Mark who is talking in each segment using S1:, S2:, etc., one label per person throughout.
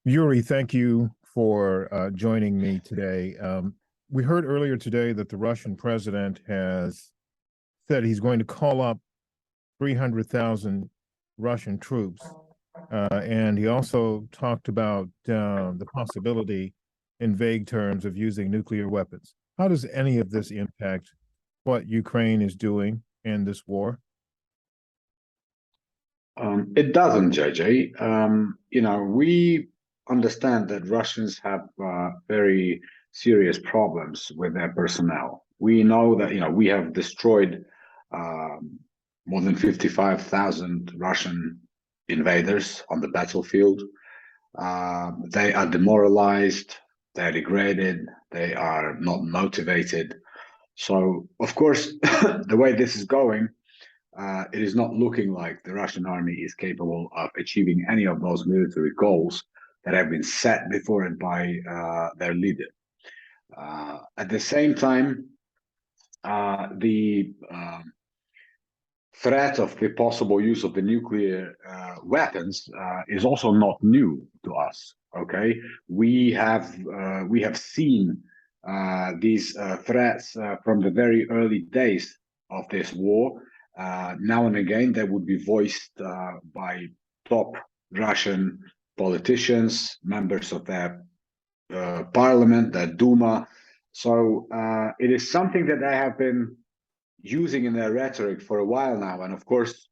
S1: Yuri, thank you for joining me today. We heard earlier today that the Russian president has said he's going to call up 300,000 Russian troops. And he also talked about the possibility, in vague terms, of using nuclear weapons. How does any of this impact what Ukraine is doing in this war?
S2: It doesn't, JJ. We understand that Russians have very serious problems with their personnel. We know that, we have destroyed more than 55,000 Russian invaders on the battlefield. They are demoralized, they're degraded, they are not motivated. So, of course, the way this is going, it is not looking like the Russian army is capable of achieving any of those military goals that have been set before it by their leader. At the same time, the threat of the possible use of the nuclear weapons is also not new to us. Okay, we have seen these threats from the very early days of this war. Now and again, they would be voiced by top Russian politicians, members of their parliament, their Duma. So it is something that they have been using in their rhetoric for a while now. And of course,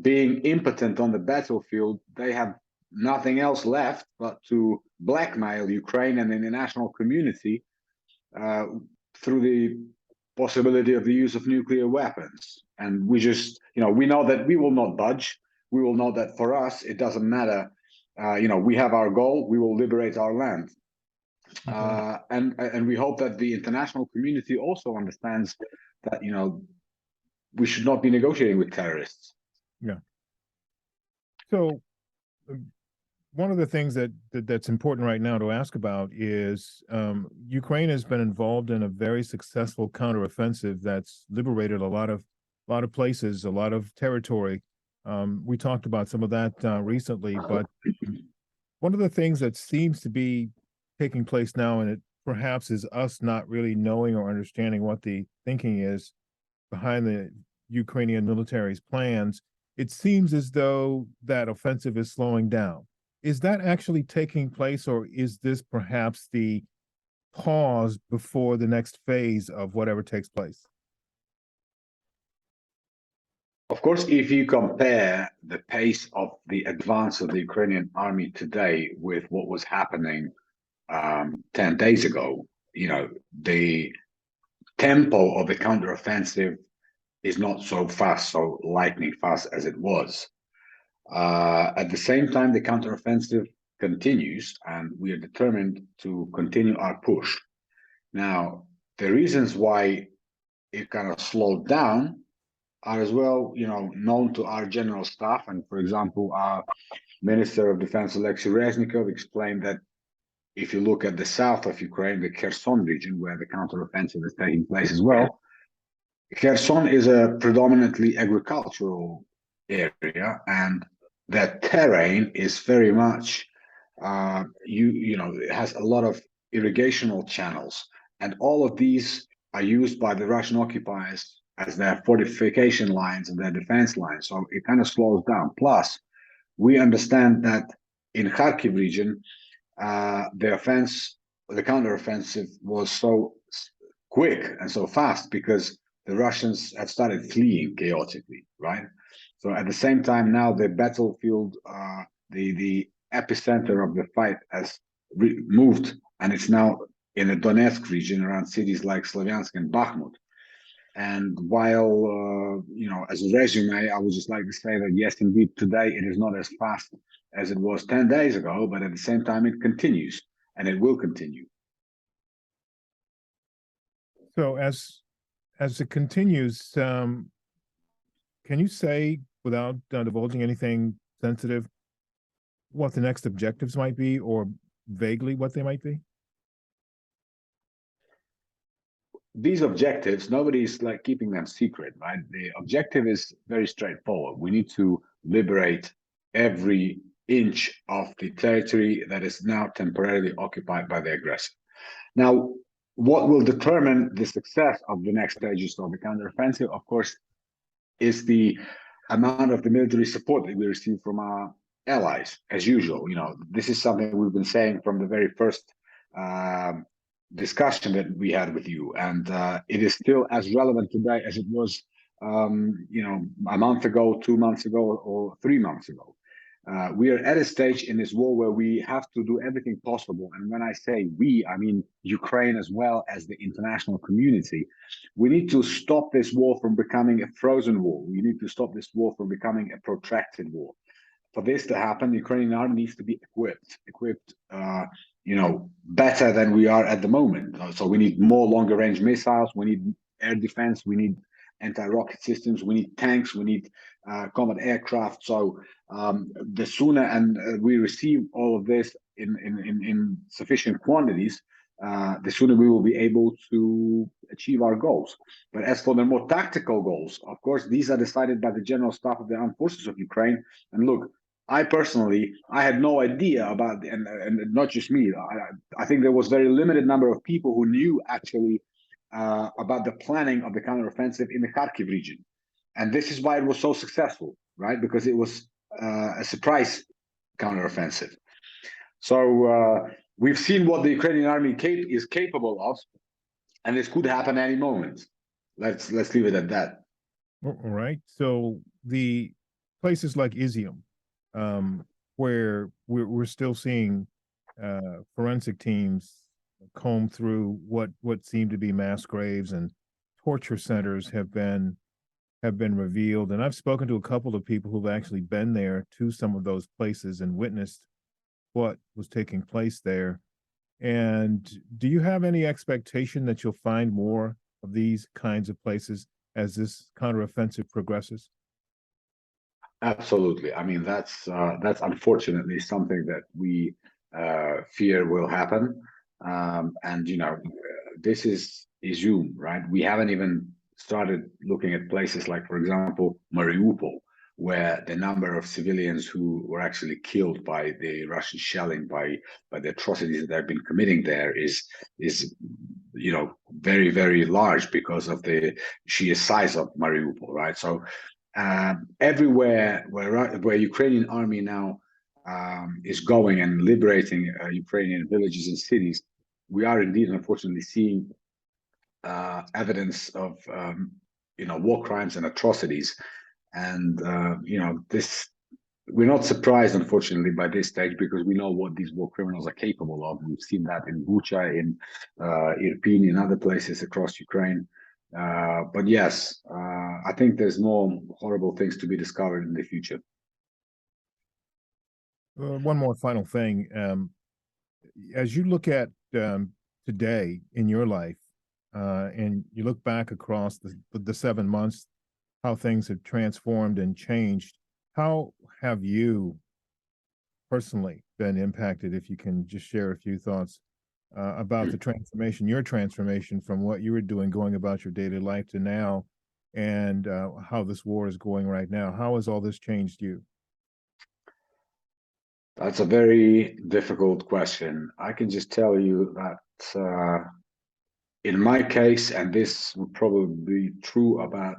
S2: being impotent on the battlefield, they have nothing else left but to blackmail Ukraine and the international community through the possibility of the use of nuclear weapons. And we just, we know that we will not budge. We will know that for us, it doesn't matter. We have our goal. We will liberate our land. Okay. And we hope that the international community also understands that, we should not be negotiating with terrorists.
S1: Yeah. So one of the things that's important right now to ask about is Ukraine has been involved in a very successful counteroffensive that's liberated a lot of places, a lot of territory. We talked about some of that recently, but one of the things that seems to be taking place now, and it perhaps is us not really knowing or understanding what the thinking is behind the Ukrainian military's plans, it seems as though that offensive is slowing down. Is that actually taking place, or is this perhaps the pause before the next phase of whatever takes place?
S2: Of course, if you compare the pace of the advance of the Ukrainian army today with what was happening 10 days ago, the tempo of the counteroffensive is not so fast, so lightning fast as it was. At the same time, the counteroffensive continues, and we are determined to continue our push. Now, the reasons why it kind of slowed down are as well, known to our general staff. And for example, our Minister of Defense, Alexei Reznikov, explained that if you look at the south of Ukraine, the Kherson region, where the counteroffensive is taking place as well, Kherson is a predominantly agricultural area, and that terrain is very much, it has a lot of irrigational channels, and all of these are used by the Russian occupiers as their fortification lines and their defense lines. So it kind of slows down. Plus, we understand that in Kharkiv region, the counteroffensive was so quick and so fast because the Russians have started fleeing chaotically, right? So at the same time, now the battlefield, the epicenter of the fight has moved, and it's now in the Donetsk region around cities like Slavyansk and Bakhmut. And while, as a resume, I would just like to say that, yes, indeed, today it is not as fast as it was 10 days ago, but at the same time, it continues, and it will continue.
S1: So as it continues, can you say, without divulging anything sensitive, what the next objectives might be, or vaguely what they might be?
S2: These objectives, nobody's like keeping them secret, right? The objective is very straightforward. We need to liberate every inch of the territory that is now temporarily occupied by the aggressor. Now, what will determine the success of the next stages of the counteroffensive, of course, is the amount of the military support that we receive from our allies. As usual, this is something we've been saying from the very first discussion that we had with you, and it is still as relevant today as it was, a month ago, 2 months ago, or 3 months ago. We are at a stage in this war where we have to do everything possible. And when I say we, I mean Ukraine as well as the international community. We need to stop this war from becoming a frozen war. We need to stop this war from becoming a protracted war. For this to happen, the Ukrainian army needs to be equipped, better than we are at the moment. So we need more longer range missiles. We need air defense. We need anti-rocket systems. We need tanks. We need combat aircraft. So the sooner we receive all of this in sufficient quantities, the sooner we will be able to achieve our goals. But as for the more tactical goals, of course, these are decided by the General Staff of the Armed Forces of Ukraine. And look, I personally, I had no idea about, and not just me, I think there was very limited number of people who knew actually about the planning of the counteroffensive in the Kharkiv region. And this is why it was so successful, right? Because it was a surprise counteroffensive. So we've seen what the Ukrainian army is capable of, and this could happen any moment. Let's leave it at that.
S1: All right. So the places like Izium, where we're still seeing forensic teams comb through what seem to be mass graves, and torture centers have been revealed. And I've spoken to a couple of people who've actually been there to some of those places and witnessed what was taking place there. And do you have any expectation that you'll find more of these kinds of places as this counteroffensive progresses?
S2: Absolutely. I mean, that's unfortunately something that we fear will happen. And this is Izium, right? We haven't even started looking at places like, for example, Mariupol, where the number of civilians who were actually killed by the Russian shelling, by the atrocities that they've been committing there is very, very large because of the sheer size of Mariupol, right? So everywhere where Ukrainian army now is going and liberating Ukrainian villages and cities, we are indeed, unfortunately, seeing evidence of war crimes and atrocities. And this, we're not surprised, unfortunately, by this stage, because we know what these war criminals are capable of. We've seen that in Bucha, in Irpin, in other places across Ukraine. But yes, I think there's more horrible things to be discovered in the future.
S1: One more final thing. As you look at today in your life, and you look back across the 7 months, how things have transformed and changed, how have you personally been impacted? If you can just share a few thoughts about the transformation, your transformation from what you were doing, going about your daily life, to now, and how this war is going right now. How has all this changed you?
S2: That's a very difficult question. I can just tell you that in my case, and this would probably be true about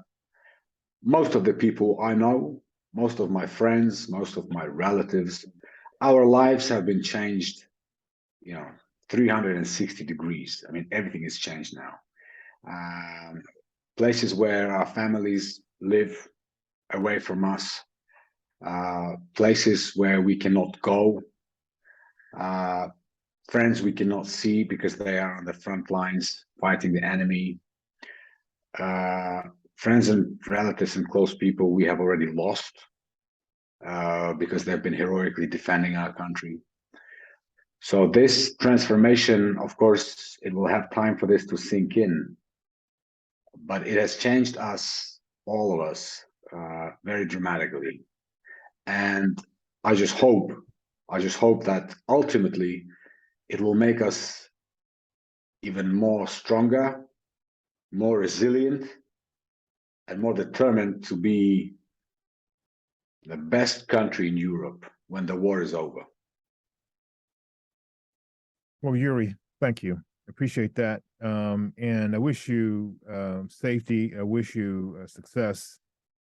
S2: most of the people I know, most of my friends, most of my relatives, our lives have been changed, 360 degrees. I mean, everything has changed now. Places where our families live away from us, places where we cannot go, friends we cannot see because they are on the front lines fighting the enemy, friends and relatives and close people we have already lost because they've been heroically defending our country. So this transformation, of course, it will have time for this to sink in, but it has changed us, all of us, very dramatically. And I just hope that ultimately it will make us even more stronger, more resilient, and more determined to be the best country in Europe when the war is over.
S1: Well, Yuri, thank you. Appreciate that. And I wish you safety. I wish you success.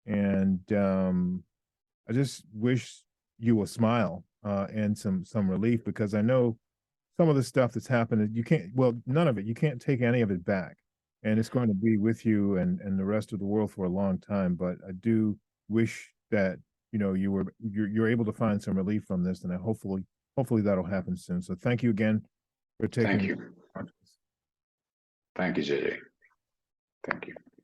S1: And I just wish you a smile and some relief, because I know some of the stuff that's happened, you can't, well, none of it, you can't take any of it back. And it's going to be with you and the rest of the world for a long time. But I do wish that, you know, you're able to find some relief from this, and hopefully that'll happen soon. So thank you again for taking.
S2: Thank you. Thank you, JJ. Thank you.